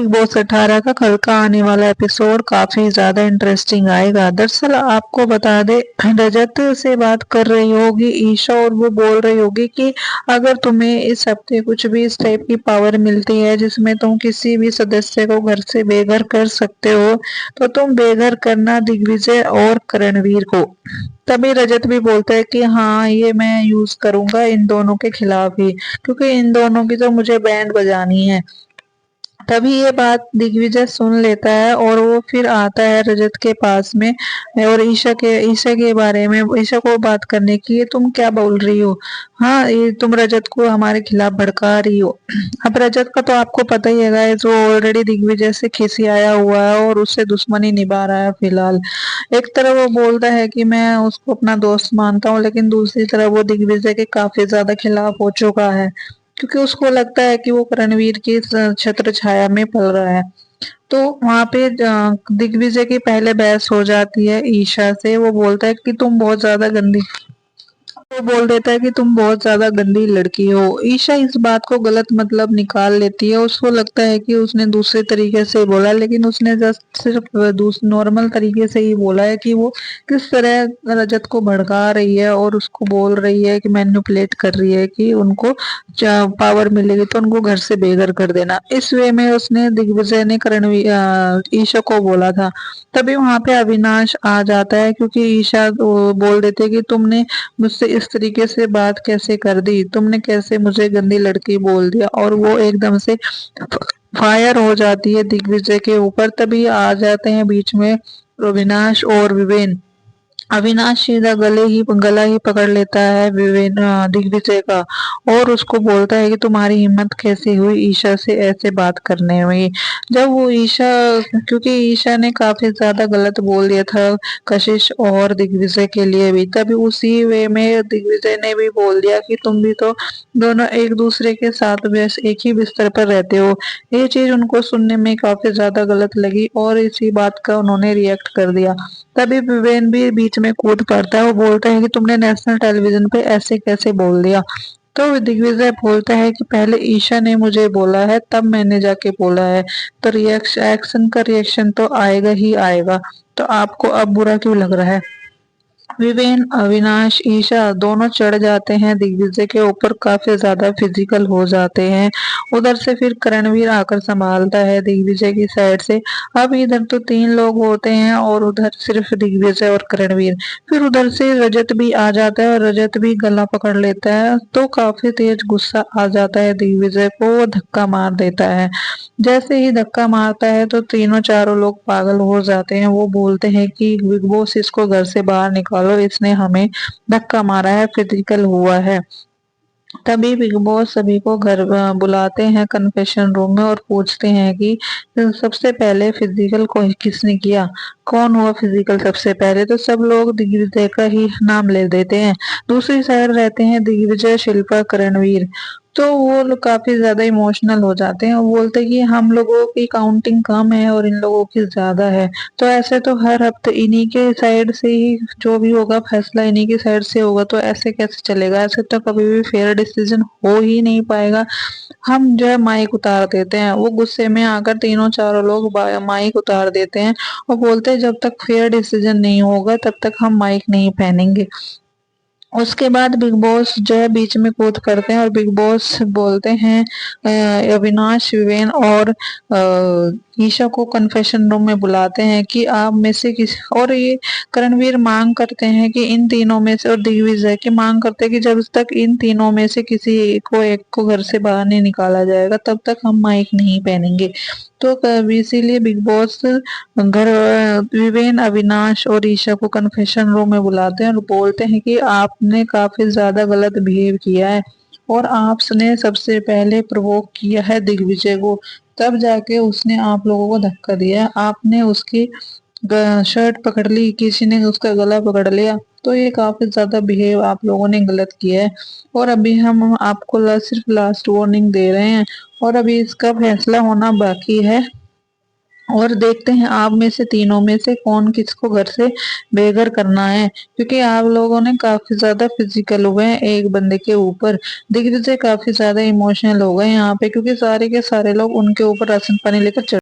Big boss 18 का कल का आने वाला एपिसोड काफी ज्यादा इंटरेस्टिंग आएगा। दरअसल आपको बता दे, रजत से बात कर रही होगी ईशा और वो बोल रही होगी कि अगर तुम्हें इस हफ्ते कुछ भी इस टाइप की पावर मिलती है जिसमें तुम किसी भी सदस्य को घर से बेघर कर सकते हो तो तुम बेघर करना दिग्विजय और करणवीर को। तभी रजत भी बोलता है कि हाँ, ये मैं यूज करूंगा इन दोनों के खिलाफ ही, क्योंकि इन दोनों की तो मुझे बैंड बजानी है। तभी ये बात दिग्विजय सुन लेता है और वो फिर आता है रजत के पास में और ईशा के बारे में ईशा को बात करने की, ये तुम क्या बोल रही हो? हाँ, ये तुम रजत को हमारे खिलाफ भड़का रही हो। अब रजत का तो आपको पता ही है गाइस, वो ऑलरेडी दिग्विजय से खिसियाया हुआ है और उससे दुश्मनी निभा रहा है फिलहाल। एक तरफ वो बोलता है कि मैं उसको अपना दोस्त मानता हूँ, लेकिन दूसरी तरफ वो दिग्विजय के काफी ज्यादा खिलाफ हो चुका है, क्योंकि उसको लगता है कि वो रणवीर की छत्र छाया में पल रहा है। तो वहां पे दिग्विजय की पहले बहस हो जाती है ईशा से। वो बोलता है कि तुम बहुत ज्यादा गंदी वो बोल देता है कि तुम बहुत ज्यादा गंदी लड़की हो। ईशा इस बात को गलत मतलब निकाल लेती है। उसको लगता है कि उसने दूसरे तरीके से बोला, लेकिन उसने जस्ट सिर्फ नॉर्मल तरीके से ही बोला है कि वो किस तरह रजत को भड़का रही है और उसको बोल रही है कि मैनिपुलेट कर रही है कि उनको पावर मिलेगी तो उनको घर से बेघर कर देना। इस वे में उसने दिग्विजय ने ईशा को बोला था। तभी वहां पे अविनाश आ जाता है, क्योंकि ईशा बोल देते कि तुमने मुझसे इस तरीके से बात कैसे कर दी, तुमने कैसे मुझे गंदी लड़की बोल दिया, और वो एकदम से फायर हो जाती है दिग्विजय के ऊपर। तभी आ जाते हैं बीच में अविनाश और विवेन। अविनाश सीधा गला ही पकड़ लेता है दिग्विजय का और उसको बोलता है कि तुम्हारी हिम्मत कैसे हुई ईशा से ऐसे बात करने में। जब वो ईशा क्योंकि ईशा ने काफी ज्यादा गलत बोल दिया था कशिश और दिग्विजय के लिए भी, तभी उसी वे में दिग्विजय ने भी बोल दिया कि तुम भी तो दोनों एक दूसरे के साथ बस एक ही बिस्तर पर रहते हो। ये चीज उनको सुनने में काफी ज्यादा गलत लगी और इसी बात का उन्होंने रिएक्ट कर दिया। तभी विवेन भी बीच में कूद पड़ता है। वो बोलता है कि तुमने नेशनल टेलीविजन पे ऐसे कैसे बोल दिया। तो दिग्विजय बोलता है कि पहले ईशा ने मुझे बोला है, तब मैंने जाके बोला है, तो रिएक्शन एक्शन का रिएक्शन तो आएगा ही आएगा। तो आपको अब बुरा क्यों लग रहा है? विवेन, अविनाश, ईशा दोनों चढ़ जाते हैं दिग्विजय के ऊपर, काफी ज्यादा फिजिकल हो जाते हैं। उधर से फिर करणवीर आकर संभालता है दिग्विजय की साइड से। अब इधर तो तीन लोग होते हैं और उधर सिर्फ दिग्विजय और करणवीर। फिर उधर से रजत भी आ जाता है और रजत भी गला पकड़ लेता है, तो काफी तेज गुस्सा आ जाता है दिग्विजय को, वो धक्का मार देता है। जैसे ही धक्का मारता है तो तीनों चारों लोग पागल हो जाते हैं। वो बोलते हैं कि बिग बॉस इसको घर से बाहर निकालो, इसने हमें धक्का मारा है, फिजिकल हुआ है। तभी बिग बॉस सभी को घर बुलाते हैं कन्फेशन रूम में और पूछते हैं कि सबसे पहले फिजिकल को किसने किया, कौन हुआ फिजिकल सबसे पहले। तो सब लोग दिग्विजय का ही नाम ले देते हैं। दूसरी साइड रहते हैं दिग्विजय, शिल्पा, करणवीर। तो वो लोग काफी ज्यादा इमोशनल हो जाते हैं और बोलते हैं कि हम लोगों की काउंटिंग कम है और इन लोगों की ज्यादा है। तो ऐसे तो हर हफ्ते इन्हीं के साइड से ही जो भी होगा फैसला इन्हीं की साइड से होगा, तो ऐसे कैसे चलेगा? ऐसे तो कभी भी फेयर डिसीजन हो ही नहीं पाएगा। हम जो है माइक उतार देते हैं। वो गुस्से में आकर तीनों चारों लोग माइक उतार देते हैं और बोलते हैं जब तक फेयर डिसीजन नहीं होगा तब तक हम माइक नहीं पहनेंगे। उसके बाद बिग बॉस जो है बीच में कूद करते हैं और बिग बॉस बोलते हैं अविनाश, विवेन और ईशा को कन्फेशन रूम में बुलाते हैं कि आप में से किस और ये करणवीर मांग करते हैं कि इन तीनों में से और दिग्विजय की मांग करते हैं कि जब तक इन तीनों में से किसी एक को घर से बाहर नहीं निकाला जाएगा तब तक हम माइक नहीं पहनेंगे। तो इसीलिए बिग बॉस विवेन, अविनाश और ईशा को कन्फेशन रूम में बुलाते हैं और बोलते हैं कि आपने काफी ज्यादा गलत बिहेव किया है और आपने सबसे पहले प्रोवोक किया है दिग्विजय को, तब जाके उसने आप लोगों को धक्का दिया है। आपने उसकी शर्ट पकड़ ली, किसी ने उसका गला पकड़ लिया, तो ये काफी ज्यादा बिहेव आप लोगों ने गलत किया है। और अभी हम आपको सिर्फ लास्ट वार्निंग दे रहे हैं और अभी इसका फैसला होना बाकी है। और देखते हैं आप में से तीनों में से कौन किसको घर से बेघर करना है, क्योंकि आप लोगों ने काफी ज्यादा फिजिकल हुए हैं एक बंदे के ऊपर। दिग्विजय काफी ज्यादा इमोशनल हो गए यहाँ पे, क्योंकि सारे के सारे लोग उनके ऊपर राशन पानी लेकर चढ़